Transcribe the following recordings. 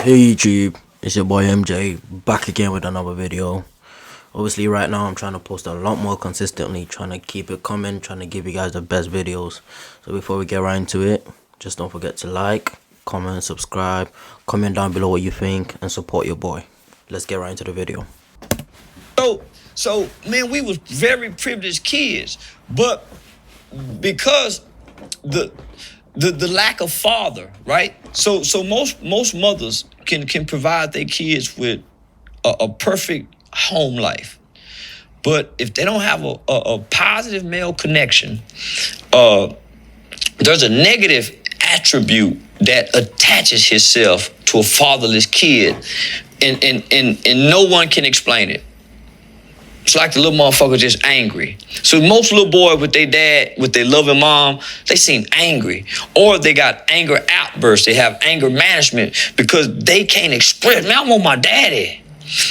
Hey YouTube, it's your boy MJ back again with another video. Obviously right now I'm trying to post a lot more consistently, trying to keep it coming, trying to give you guys the best videos. So before we get right into it, just don't forget to like, comment, subscribe, comment down below what you think, and support your boy. Let's get right into the video. So man, we was very privileged kids, but because the lack of father, right? So most mothers can provide their kids with a perfect home life, but if they don't have a positive male connection, there's a negative attribute that attaches itself to a fatherless kid, and no one can explain it. It's like the little motherfucker just angry. So most little boys with their dad, with their loving mom, they seem angry. Or they got anger outbursts. They have anger management because they can't express, man, I want my daddy.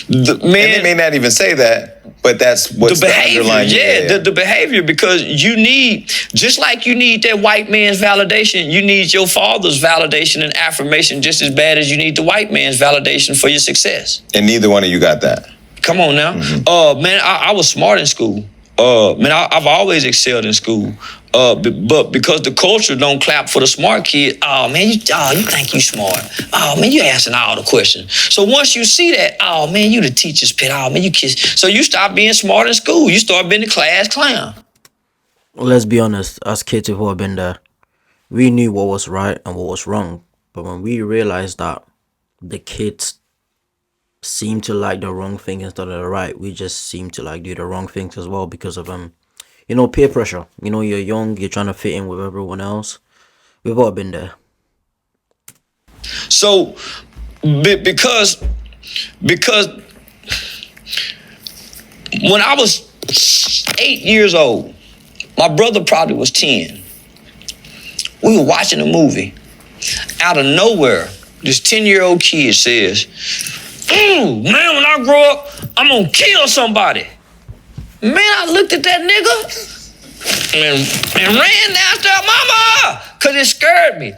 And they may not even say that, but that's what's the behavior. underlying. The behavior, because you need, just like you need that white man's validation, you need your father's validation and affirmation just as bad as you need the white man's validation for your success. And neither one of you got that. Come on now. Man, I was smart in school. Man, I've always excelled in school. But because the culture don't clap for the smart kid, oh man, you think you smart. Oh man, you asking all the questions. So once you see that, oh man, you the teacher's pet. Oh man, you kids. So you stop being smart in school. You start being the class clown. Well, let's be honest, as kids who have been there, we knew what was right and what was wrong. But when we realized that the kids seem to like the wrong thing instead of the right, we just seem to like do the wrong things as well because of peer pressure. You're young, you're trying to fit in with everyone else. We've all been there. So because when I was 8 years old, my brother probably was 10. We were watching a movie. Out of nowhere, this 10-year-old kid says, man, when I grow up, I'm gonna kill somebody. Man, I looked at that nigga and ran downstairs, mama, because it scared me.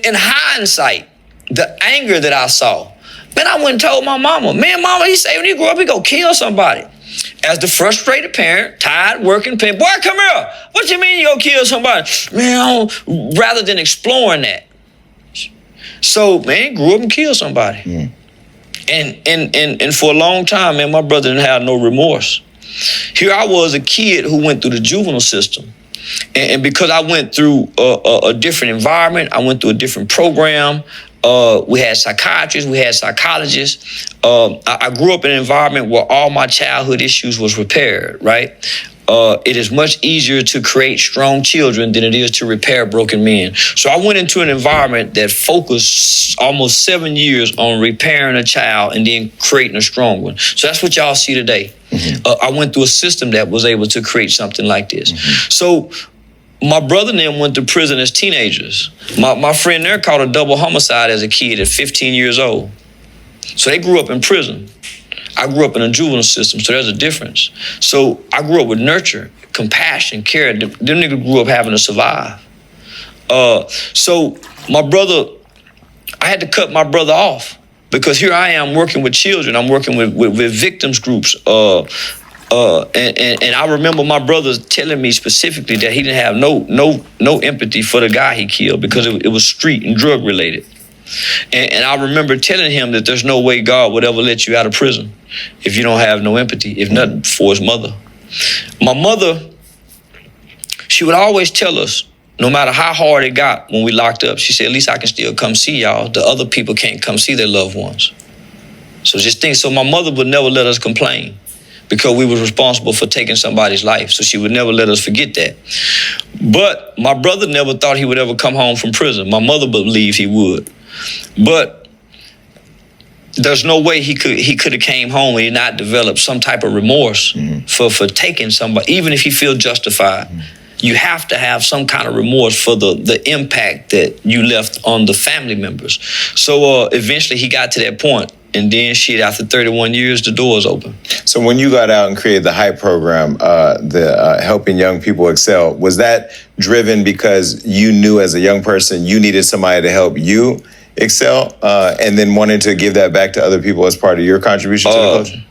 In hindsight, the anger that I saw, man, I went and told my mama, man, mama, he said when he grow up, he gonna kill somebody. As the frustrated parent, tired, working, paying, boy, come here. What you mean you gonna kill somebody? Man, rather than exploring that. So, man, grew up and killed somebody. Mm. And for a long time, man, my brother didn't have no remorse. Here I was, a kid who went through the juvenile system. And because I went through a different environment, I went through a different program. We had psychiatrists, we had psychologists. I grew up in an environment where all my childhood issues was repaired, right? It is much easier to create strong children than it is to repair broken men. So I went into an environment that focused almost 7 years on repairing a child and then creating a strong one. So that's what y'all see today. Mm-hmm. I went through a system that was able to create something like this. Mm-hmm. So my brother and them went to prison as teenagers. My friend there caught a double homicide as a kid at 15 years old. So they grew up in prison. I grew up in a juvenile system, so there's a difference. So I grew up with nurture, compassion, care. Them niggas grew up having to survive. So my brother, I had to cut my brother off because here I am working with children. I'm working with victims groups. And I remember my brother telling me specifically that he didn't have no empathy for the guy he killed because it was street and drug related. And I remember telling him that there's no way God would ever let you out of prison if you don't have no empathy, if nothing for his mother. My mother, she would always tell us, no matter how hard it got when we locked up, she said, at least I can still come see y'all. The other people can't come see their loved ones. So just think, so my mother would never let us complain because we were responsible for taking somebody's life. So she would never let us forget that. But my brother never thought he would ever come home from prison. My mother believed he would. But there's no way he could have came home and he not developed some type of remorse for taking somebody, even if he feel justified. You have to have some kind of remorse for the impact that you left on the family members. So eventually he got to that point, and then shit, after 31 years, the doors open. So when you got out and created the HYPE program, helping young people excel, was that driven because you knew as a young person you needed somebody to help you excel, and then wanting to give that back to other people as part of your contribution to the culture?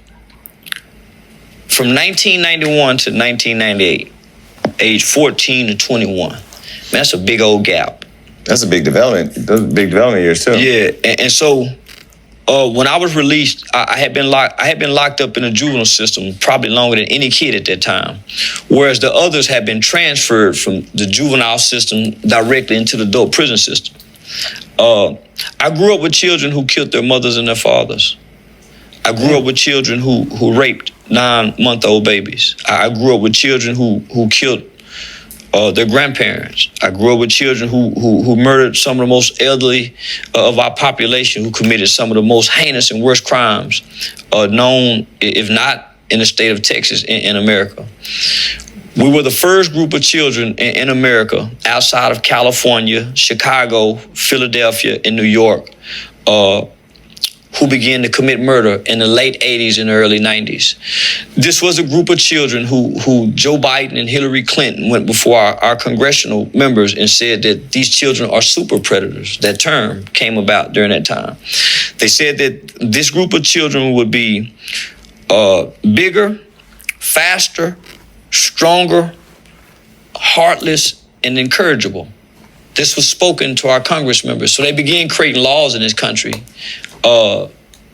From 1991 to 1998, age 14 to 21. Man, that's a big old gap. That's a big development. Those are big development years too. Yeah, and so when I was released, I had been locked up in the juvenile system probably longer than any kid at that time, whereas the others had been transferred from the juvenile system directly into the adult prison system. I grew up with children who killed their mothers and their fathers. I grew up with children who raped 9-month-old babies. I grew up with children who killed their grandparents. I grew up with children who murdered some of the most elderly of our population, who committed some of the most heinous and worst crimes known, if not in the state of Texas, in America. We were the first group of children in America, outside of California, Chicago, Philadelphia, and New York, who began to commit murder in the late 80s and early 90s. This was a group of children who Joe Biden and Hillary Clinton went before our congressional members and said that these children are super predators. That term came about during that time. They said that this group of children would be bigger, faster, stronger, heartless, and incorrigible. This was spoken to our Congress members. So they began creating laws in this country,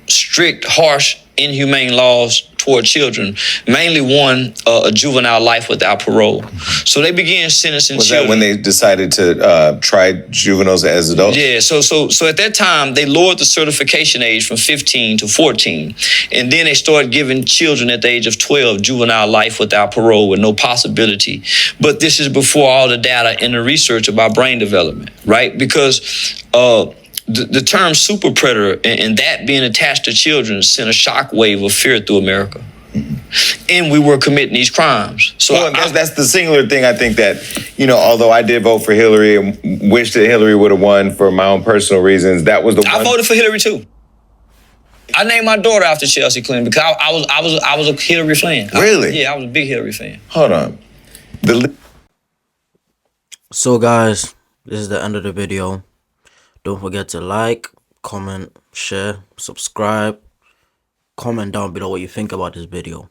strict, harsh, inhumane laws toward children, mainly one, a juvenile life without parole. So they began sentencing children. Was that when they decided to try juveniles as adults? Yeah, so at that time, they lowered the certification age from 15 to 14. And then they started giving children at the age of 12 juvenile life without parole with no possibility. But this is before all the data and the research about brain development, right? Because the term super predator and that being attached to children sent a shockwave of fear through America. Mm-hmm. And we were committing these crimes. So that's the singular thing I think that, although I did vote for Hillary and wish that Hillary would have won for my own personal reasons, that was the one. I voted for Hillary too. I named my daughter after Chelsea Clinton because I was a Hillary fan. Really? I was a big Hillary fan. Hold on. So guys, this is the end of the video. Don't forget to like, comment, share, subscribe. Comment down below what you think about this video.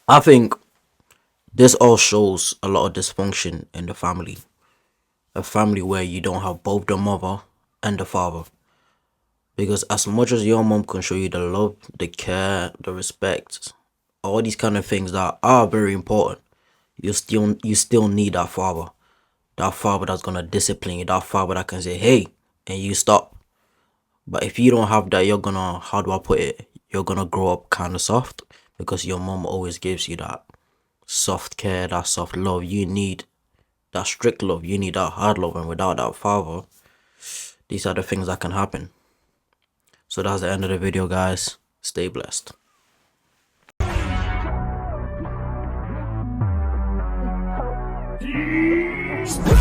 I think this all shows a lot of dysfunction in the family. A family where you don't have both the mother and the father. Because as much as your mom can show you the love, the care, the respect, all these kind of things that are very important, you still need that father. That father that's gonna discipline you. That father that can say, hey, and you stop. But if you don't have that, you're gonna, how do I put it? You're gonna grow up kind of soft because your mom always gives you that soft care, that soft love. You need that strict love. You need that hard love. And without that father, these are the things that can happen. So that's the end of the video, guys. Stay blessed. Peace.